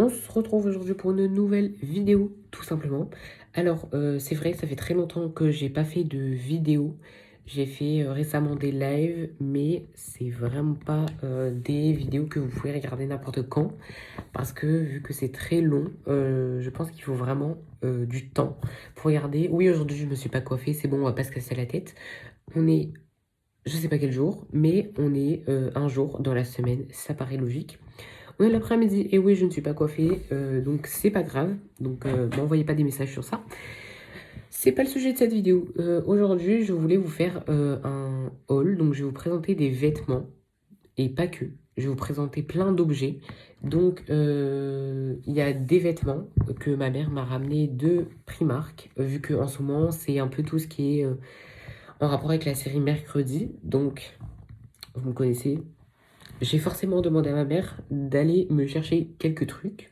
On se retrouve aujourd'hui pour une nouvelle vidéo, tout simplement. Alors, c'est vrai, ça fait très longtemps que j'ai pas fait de vidéo. J'ai fait récemment des lives, mais c'est vraiment pas des vidéos que vous pouvez regarder n'importe quand. Parce que vu que c'est très long, je pense qu'il faut vraiment du temps pour regarder. Oui, aujourd'hui, je me suis pas coiffée, c'est bon, on va pas se casser la tête. On est, je sais pas quel jour, mais on est un jour dans la semaine, ça paraît logique. On est l'après-midi et oui, je ne suis pas coiffée, donc c'est pas grave. Donc m'envoyez pas des messages sur ça. C'est pas le sujet de cette vidéo. Aujourd'hui, je voulais vous faire un haul. Donc je vais vous présenter des vêtements et pas que. Je vais vous présenter plein d'objets. Donc il y a des vêtements que ma mère m'a ramené de Primark, vu que en ce moment c'est un peu tout ce qui est en rapport avec la série Mercredi. Donc vous me connaissez. J'ai forcément demandé à ma mère d'aller me chercher quelques trucs.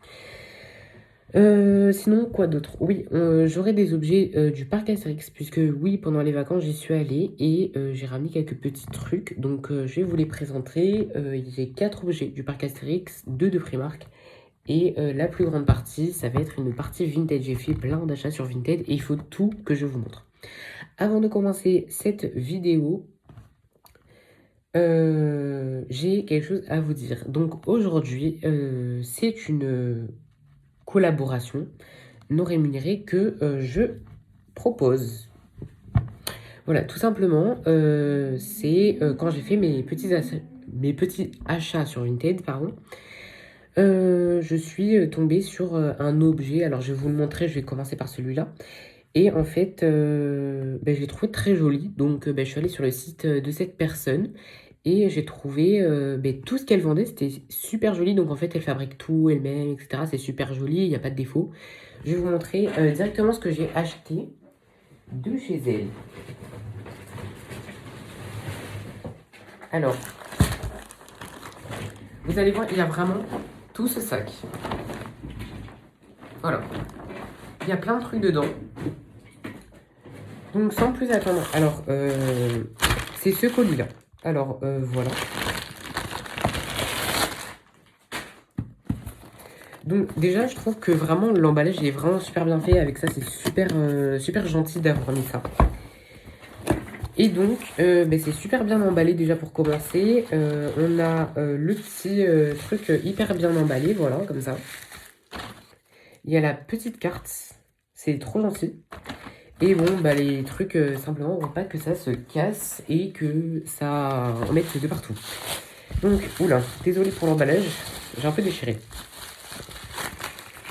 Sinon, quoi d'autre? Oui, j'aurai des objets du parc Astérix, puisque oui, pendant les vacances, j'y suis allée et j'ai ramené quelques petits trucs. Donc, je vais vous les présenter. J'ai 4 objets du parc Astérix, 2 de Primark. Et la plus grande partie, ça va être une partie Vinted. J'ai fait plein d'achats sur Vinted et il faut tout que je vous montre. Avant de commencer cette vidéo, j'ai quelque chose à vous dire. Donc aujourd'hui, c'est une collaboration non rémunérée que je propose. Voilà, tout simplement, c'est quand j'ai fait mes petits achats sur Vinted, pardon, je suis tombée sur un objet. Alors je vais vous le montrer, je vais commencer par celui-là. Et en fait, je l'ai trouvé très joli. Donc, je suis allée sur le site de cette personne et j'ai trouvé tout ce qu'elle vendait. C'était super joli. Donc, en fait, elle fabrique tout elle-même, etc. C'est super joli, il n'y a pas de défaut. Je vais vous montrer directement ce que j'ai acheté de chez elle. Alors, vous allez voir, il y a vraiment tout ce sac. Voilà. Il y a plein de trucs dedans. Donc, sans plus attendre, alors, c'est ce colis-là. Alors, voilà. Donc déjà, je trouve que vraiment l'emballage est vraiment super bien fait. Avec ça, c'est super gentil d'avoir mis ça. Et donc, c'est super bien emballé déjà pour commencer. On a le petit truc hyper bien emballé, voilà, comme ça. Il y a la petite carte, c'est trop gentil. Et bon, les trucs, simplement, pour pas que ça se casse et que ça en mette de partout. Donc, oula, désolé pour l'emballage, j'ai un peu déchiré.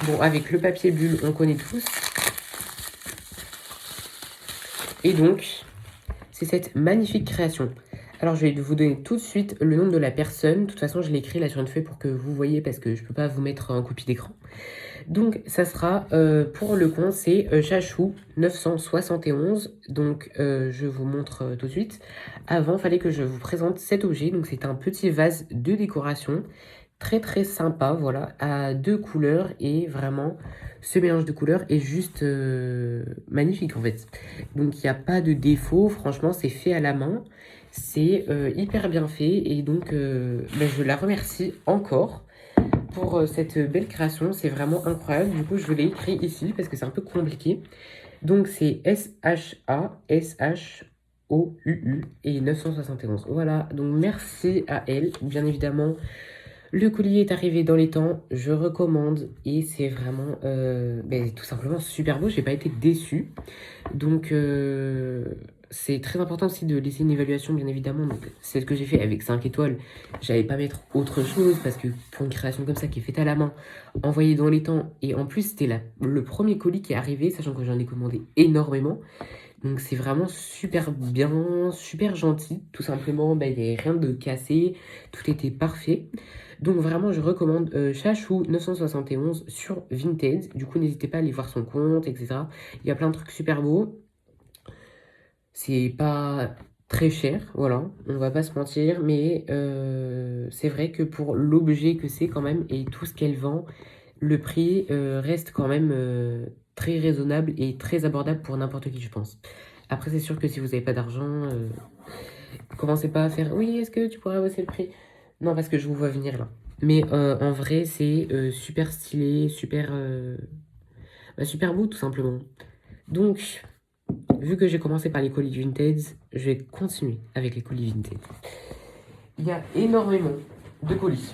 Bon, avec le papier bulle, on connaît tous. Et donc, c'est cette magnifique création. Alors, je vais vous donner tout de suite le nom de la personne. De toute façon, je l'ai écrit là sur une feuille pour que vous voyez parce que je ne peux pas vous mettre en copie d'écran. Donc, ça sera pour le compte, c'est Chachou 971. Donc, je vous montre tout de suite. Avant, il fallait que je vous présente cet objet. Donc, c'est un petit vase de décoration. Très sympa, voilà, à 2 couleurs et vraiment ce mélange de couleurs est juste magnifique en fait. Donc il n'y a pas de défaut, franchement c'est fait à la main, c'est hyper bien fait et donc je la remercie encore pour cette belle création, c'est vraiment incroyable. Du coup je l'ai écrit ici parce que c'est un peu compliqué. Donc c'est SHASHOUU et 971. Voilà, donc merci à elle, bien évidemment. Le colis est arrivé dans les temps, je recommande et c'est vraiment tout simplement super beau, j'ai pas été déçue. Donc c'est très important aussi de laisser une évaluation bien évidemment, donc c'est ce que j'ai fait avec 5 étoiles. J'allais pas mettre autre chose parce que pour une création comme ça qui est faite à la main, envoyée dans les temps et en plus c'était le premier colis qui est arrivé, sachant que j'en ai commandé énormément. Donc c'est vraiment super bien, super gentil, tout simplement, il n'y avait rien de cassé, tout était parfait. Donc vraiment, je recommande Chachou 971 sur Vinted. Du coup, n'hésitez pas à aller voir son compte, etc. Il y a plein de trucs super beaux. C'est pas très cher, voilà, on va pas se mentir, mais c'est vrai que pour l'objet que c'est quand même et tout ce qu'elle vend, le prix reste quand même très raisonnable et très abordable pour n'importe qui, je pense. Après, c'est sûr que si vous n'avez pas d'argent, commencez pas à faire « Oui, est-ce que tu pourrais hausser le prix ?» Non, parce que je vous vois venir là. Mais en vrai, c'est super stylé, super, super beau tout simplement. Donc, vu que j'ai commencé par les colis vintage, je vais continuer avec les colis vintage. Il y a énormément de colis.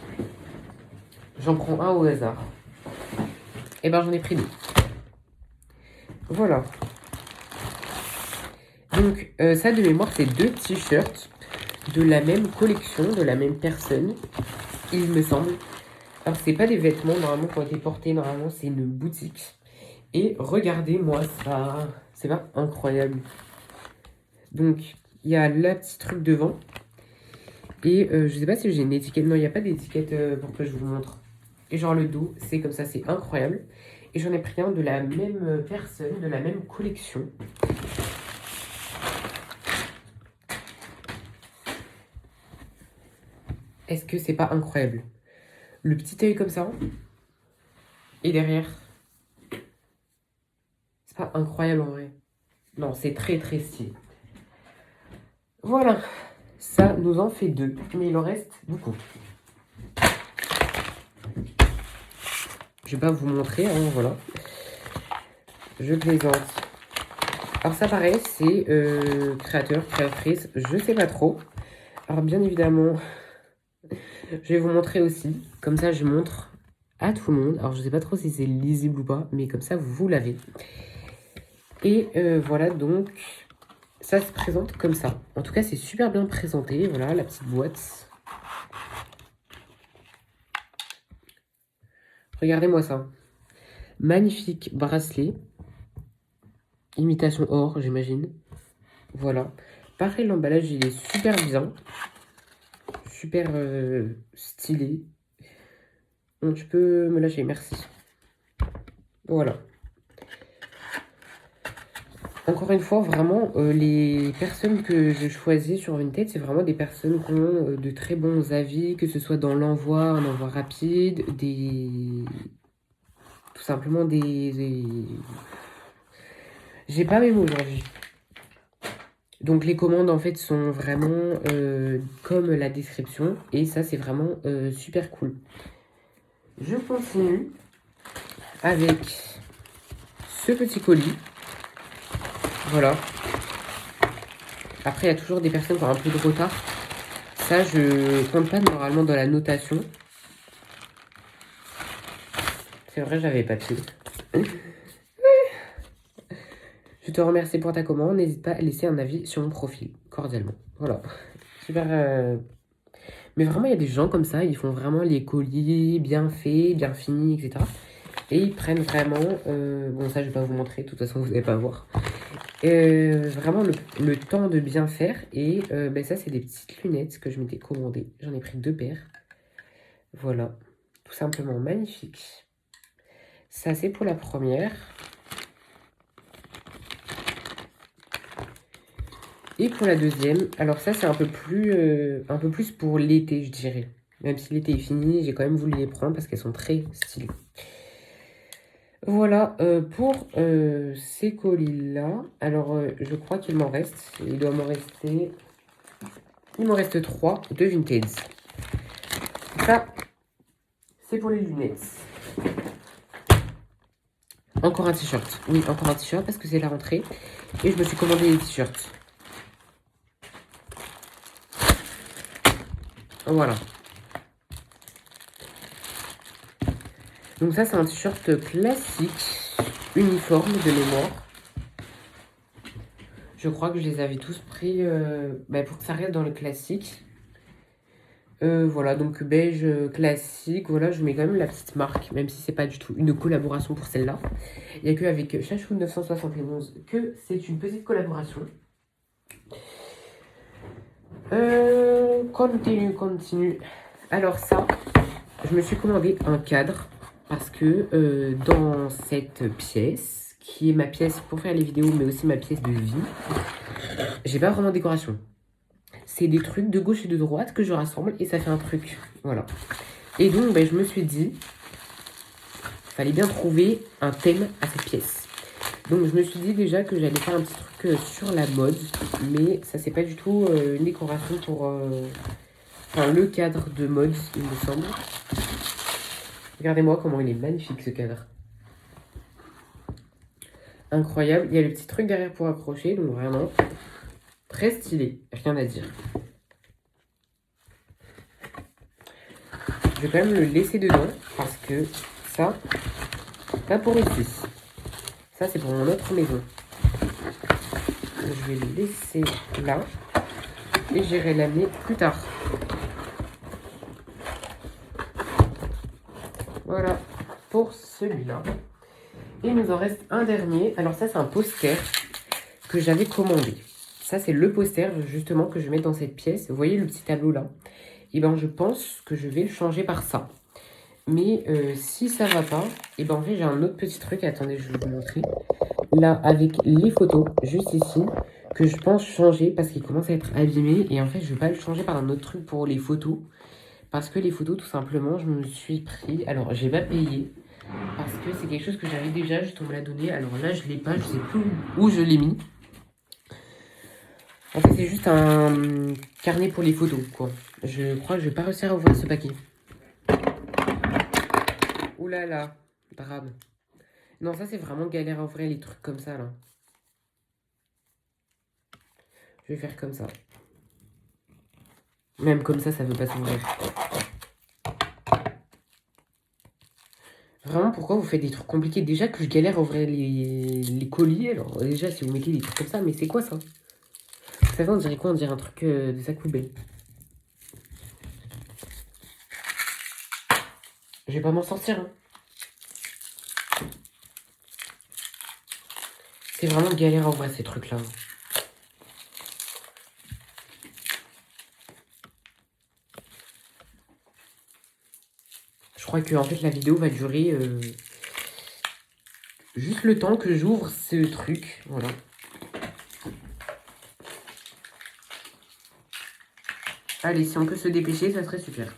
J'en prends un au hasard. Et ben j'en ai pris deux. Voilà. Donc ça de mémoire, c'est deux t-shirts de la même collection, de la même personne, il me semble. Alors c'est pas des vêtements normalement qui ont été portés, normalement c'est une boutique. Et regardez-moi ça, c'est pas incroyable. Donc il y a le petit truc devant. Et je sais pas si j'ai une étiquette, non il n'y a pas d'étiquette pour que je vous montre. Et genre le dos, c'est comme ça, c'est incroyable. Et j'en ai pris un de la même personne, de la même collection. Est-ce que c'est pas incroyable? Le petit œil comme ça. Et derrière. C'est pas incroyable en vrai. Non, c'est très très stylé. Voilà. Ça nous en fait deux. Mais il en reste beaucoup. Je vais pas vous montrer, hein, voilà. Je plaisante. Alors ça pareil, c'est créateur, créatrice, je sais pas trop. Alors bien évidemment, je vais vous montrer aussi. Comme ça, je montre à tout le monde. Alors je sais pas trop si c'est lisible ou pas, mais comme ça, vous l'avez. Et voilà, donc, ça se présente comme ça. En tout cas, c'est super bien présenté. Voilà, la petite boîte. Regardez-moi ça. Magnifique bracelet. Imitation or, j'imagine. Voilà. Pareil, l'emballage, il est super bien. Super stylé. Donc, tu peux me lâcher, merci. Voilà. Encore une fois, vraiment, les personnes que je choisis sur Vinted, c'est vraiment des personnes qui ont de très bons avis, que ce soit dans l'envoi, un envoi rapide, tout simplement J'ai pas mes mots aujourd'hui. Donc les commandes, en fait, sont vraiment comme la description, et ça, c'est vraiment super cool. Je continue avec ce petit colis. Voilà. Après, il y a toujours des personnes qui ont un peu de retard. Ça, je compte pas normalement dans la notation. C'est vrai, j'avais papier. Je te remercie pour ta commande. N'hésite pas à laisser un avis sur mon profil, cordialement. Voilà. Super. Mais vraiment, il y a des gens comme ça, ils font vraiment les colis bien faits, bien finis, etc. Et ils prennent vraiment... bon, ça, je vais pas vous montrer. De toute façon, vous n'allez pas voir. Vraiment le temps de bien faire. Et ben ça, c'est des petites lunettes que je m'étais commandées. J'en ai pris 2 paires. Voilà. Tout simplement magnifique. Ça, c'est pour la première. Et pour la deuxième, alors ça, c'est un peu plus pour l'été, je dirais. Même si l'été est fini, j'ai quand même voulu les prendre parce qu'elles sont très stylées. Voilà pour ces colis-là. Alors, je crois qu'il m'en reste. Il doit m'en rester... Il m'en reste 3 de Vinted. Ça, c'est pour les lunettes. Encore un t-shirt. Oui, encore un t-shirt parce que c'est la rentrée. Et je me suis commandé des t-shirts. Voilà. Donc ça, c'est un t-shirt classique, uniforme de mémoire. Je crois que je les avais tous pris pour que ça reste dans le classique. Voilà, donc beige classique. Voilà, je mets quand même la petite marque, même si c'est pas du tout une collaboration pour celle-là. Il n'y a qu'avec Chachou 971 que c'est une petite collaboration. Continue. Alors ça, je me suis commandé un cadre parce que dans cette pièce, qui est ma pièce pour faire les vidéos, mais aussi ma pièce de vie, j'ai pas vraiment de décoration. C'est des trucs de gauche et de droite que je rassemble et ça fait un truc. Voilà. Et donc, je me suis dit, fallait bien trouver un thème à cette pièce. Donc, je me suis dit déjà que j'allais faire un petit truc sur la mode, mais ça, c'est pas du tout une décoration Enfin, le cadre de Mods, il me semble. Regardez-moi comment il est magnifique, ce cadre. Incroyable. Il y a le petit truc derrière pour accrocher, donc vraiment très stylé. Rien à dire. Je vais quand même le laisser dedans parce que ça, pas pour ici. Ça, c'est pour mon autre maison. Je vais le laisser là et j'irai l'amener plus tard. Voilà pour celui-là. Et il nous en reste un dernier. Alors ça, c'est un poster que j'avais commandé. Ça, c'est le poster justement que je mets dans cette pièce. Vous voyez le petit tableau là? Et ben, je pense que je vais le changer par ça. Mais si ça va pas, et ben en fait, j'ai un autre petit truc. Attendez, je vais vous montrer. Là, avec les photos, juste ici, que je pense changer parce qu'il commence à être abîmé. Et en fait, je vais pas le changer par un autre truc pour les photos. Parce que les photos, tout simplement, je me suis pris... Alors, j'ai pas payé. Parce que c'est quelque chose que j'avais déjà, juste on me l'a donné. Alors là, je l'ai pas, je sais plus où je l'ai mis. En fait, c'est juste un carnet pour les photos, quoi. Je crois que je vais pas réussir à ouvrir ce paquet. Ouh là là, drame. Non, ça, c'est vraiment galère à ouvrir les trucs comme ça, là. Je vais faire comme ça. Même comme ça veut pas s'ouvrir. Vraiment, pourquoi vous faites des trucs compliqués? Déjà que je galère à ouvrir les colis, alors déjà, si vous mettez des trucs comme ça, mais c'est quoi ça? Vous savez, on dirait quoi? On dirait un truc de sac poubelle. Je vais pas m'en sortir, hein. C'est vraiment galère à ouvrir ces trucs-là. Je crois que en fait la vidéo va durer juste le temps que j'ouvre ce truc. Voilà. Allez, si on peut se dépêcher, ça serait super.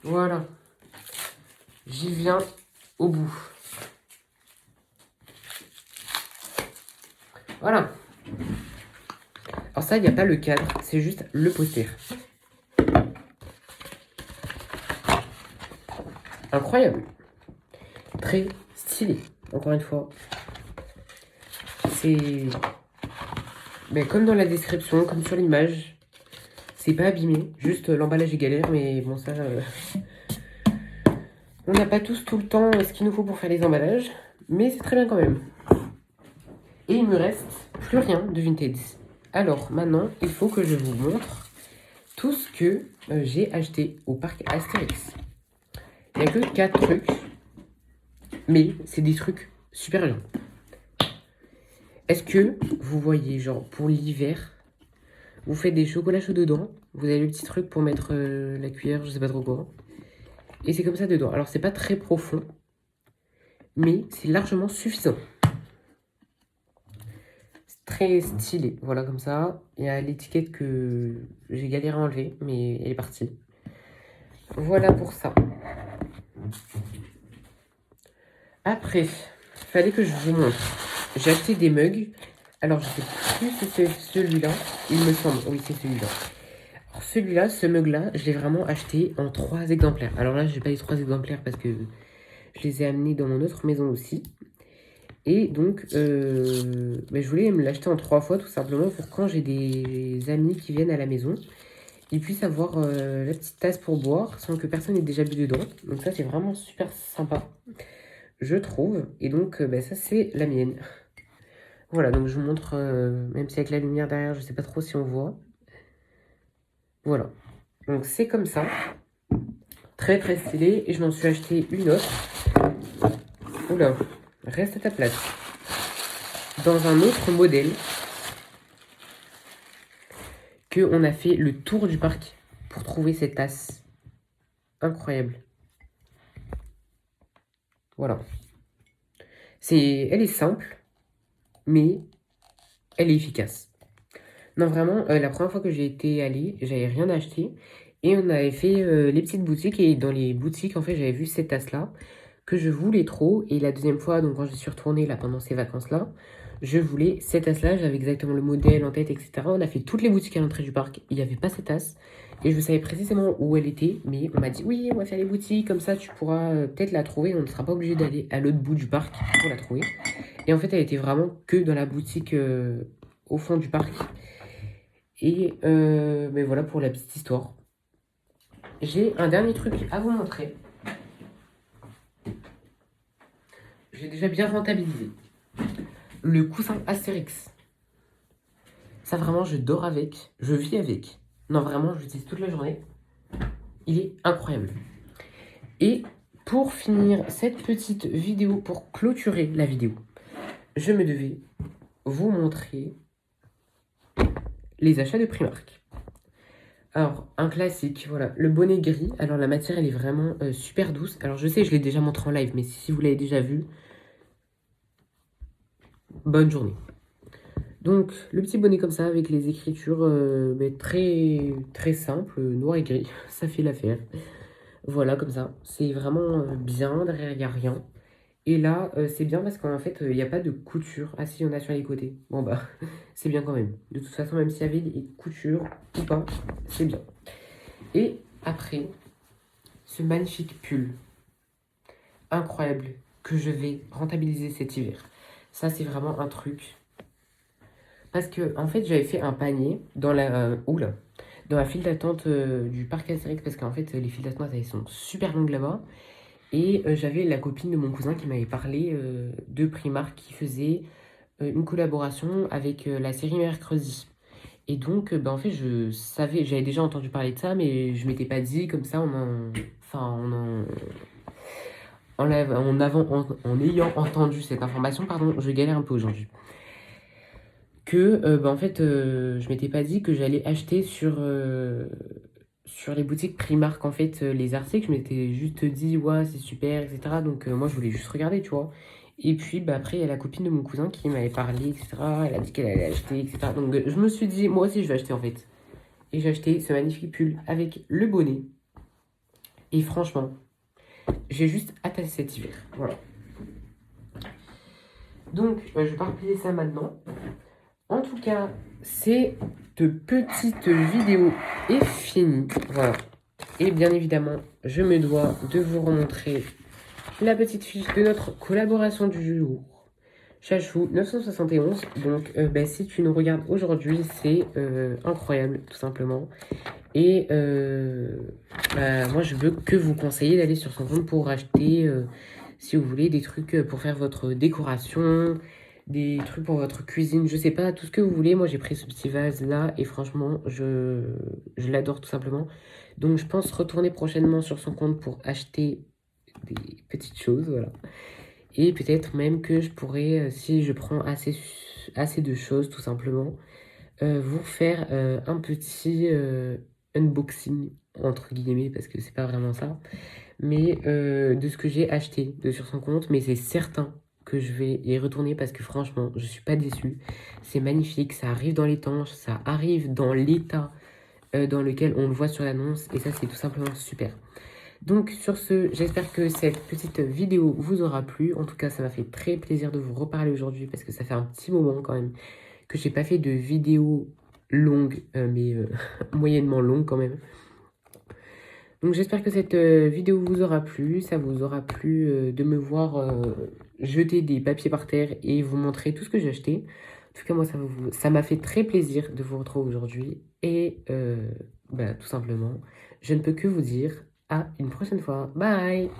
Voilà. J'y viens au bout. Voilà. Alors ça, il n'y a pas le cadre, c'est juste le poster. Incroyable. Très stylé, encore une fois. C'est... Mais comme dans la description, comme sur l'image, c'est pas abîmé. Juste l'emballage est galère, mais bon ça... On n'a pas tous tout le temps ce qu'il nous faut pour faire les emballages, mais c'est très bien quand même. Et il me reste plus rien de Vinted. Alors maintenant, il faut que je vous montre tout ce que j'ai acheté au parc Astérix. Il n'y a que 4 trucs, mais c'est des trucs super bien. Est-ce que vous voyez, genre pour l'hiver, vous faites des chocolats chauds dedans, vous avez le petit truc pour mettre la cuillère, je sais pas trop quoi, et c'est comme ça dedans. Alors c'est pas très profond, mais c'est largement suffisant. C'est très stylé, voilà comme ça. Il y a l'étiquette que j'ai galéré à enlever, mais elle est partie. Voilà pour ça. Après, il fallait que je vous montre. J'ai acheté des mugs. Alors, je sais plus si c'est celui-là. Il me semble. Oui, c'est celui-là. Alors, celui-là, ce mug-là, je l'ai vraiment acheté en 3 exemplaires. Alors là, j'ai pas les 3 exemplaires parce que je les ai amenés dans mon autre maison aussi. Et donc, je voulais me l'acheter en 3 fois, tout simplement, pour quand j'ai des amis qui viennent à la maison, ils puissent avoir la petite tasse pour boire sans que personne n'ait déjà bu dedans. Donc ça, c'est vraiment super sympa, je trouve. Et donc, ça, c'est la mienne. Voilà, donc je vous montre, même si avec la lumière derrière, je sais pas trop si on voit. Voilà. Donc, c'est comme ça. Très, très stylé. Et je m'en suis acheté une autre. Oula, reste à ta place. Dans un autre modèle. On a fait le tour du parc pour trouver cette tasse. Incroyable. Voilà. Elle est simple, mais elle est efficace. Non, vraiment, la première fois que j'ai été allée, j'avais rien acheté. Et on avait fait les petites boutiques. Et dans les boutiques, en fait, j'avais vu cette tasse-là que je voulais trop. Et la deuxième fois, donc quand je suis retournée là pendant ces vacances-là, Je voulais cette tasse-là, j'avais exactement le modèle en tête, etc. On a fait toutes les boutiques à l'entrée du parc, il n'y avait pas cette tasse. Et je savais précisément où elle était, mais on m'a dit oui, on va faire les boutiques, comme ça tu pourras peut-être la trouver, on ne sera pas obligé d'aller à l'autre bout du parc pour la trouver. Et en fait, elle était vraiment que dans la boutique au fond du parc. Et mais voilà pour la petite histoire. J'ai un dernier truc à vous montrer. J'ai déjà bien rentabilisé. Le coussin Astérix. Ça vraiment, je dors avec, je vis avec. Non, vraiment, je l'utilise toute la journée. Il est incroyable. Et pour finir cette petite vidéo, pour clôturer la vidéo, je me devais vous montrer les achats de Primark. Alors, un classique, voilà, le bonnet gris. Alors, la matière, elle est vraiment super douce. Alors, je sais, je l'ai déjà montré en live, mais si vous l'avez déjà vu, bonne journée. Donc, le petit bonnet comme ça, avec les écritures très, très simples, noir et gris, ça fait l'affaire. Voilà, comme ça. C'est vraiment bien, derrière, il n'y a rien. Et là, c'est bien parce qu'en fait, il n'y a pas de couture. Ah si, il y en a sur les côtés. Bon bah, c'est bien quand même. De toute façon, même s'il y avait des coutures ou pas, c'est bien. Et après, ce magnifique pull incroyable que je vais rentabiliser cet hiver. Ça, c'est vraiment un truc. Parce que, en fait, j'avais fait un panier dans la... oula, dans la file d'attente du parc Astérix. Parce qu'en fait, les files d'attente, elles sont super longues là-bas. Et j'avais la copine de mon cousin qui m'avait parlé de Primark qui faisait une collaboration avec la série Mercredi. Et donc, en fait, je savais, j'avais déjà entendu parler de ça, mais je m'étais pas dit comme ça, en ayant entendu cette information, pardon, je galère un peu aujourd'hui. Que, en fait, je m'étais pas dit que j'allais acheter sur les boutiques Primark, en fait, les articles. Je m'étais juste dit, ouais, c'est super, etc. Donc, moi, je voulais juste regarder, tu vois. Et puis, après, il y a la copine de mon cousin qui m'avait parlé, etc. Elle a dit qu'elle allait acheter, etc. Donc, je me suis dit, moi aussi, je vais acheter, en fait. Et j'ai acheté ce magnifique pull avec le bonnet. Et franchement, j'ai juste hâte à cet hiver. Voilà. Donc, je vais pas replier ça maintenant. En tout cas, cette petite vidéo est finie. Voilà. Et bien évidemment, je me dois de vous remontrer la petite fiche de notre collaboration du jour. Chachou 971. Donc, si tu nous regardes aujourd'hui, c'est incroyable, tout simplement. Et moi, je veux que vous conseiller d'aller sur son compte pour acheter, si vous voulez, des trucs pour faire votre décoration, des trucs pour votre cuisine, je sais pas, tout ce que vous voulez. Moi, j'ai pris ce petit vase-là et franchement, je l'adore tout simplement. Donc, je pense retourner prochainement sur son compte pour acheter des petites choses, voilà. Et peut-être même que je pourrais, si je prends assez de choses, tout simplement, vous faire un petit unboxing, entre guillemets, parce que c'est pas vraiment ça, mais de ce que j'ai acheté sur son compte. Mais c'est certain que je vais y retourner parce que franchement, je suis pas déçue. C'est magnifique, ça arrive dans les temps, ça arrive dans l'état dans lequel on le voit sur l'annonce, et ça, c'est tout simplement super. Donc sur ce, j'espère que cette petite vidéo vous aura plu. En tout cas, ça m'a fait très plaisir de vous reparler aujourd'hui parce que ça fait un petit moment quand même que j'ai pas fait de vidéo longue, mais moyennement longue quand même. Donc j'espère que cette vidéo vous aura plu. Ça vous aura plu de me voir jeter des papiers par terre et vous montrer tout ce que j'ai acheté. En tout cas, moi, ça m'a fait très plaisir de vous retrouver aujourd'hui. Et tout simplement, je ne peux que vous dire à une prochaine fois. Bye!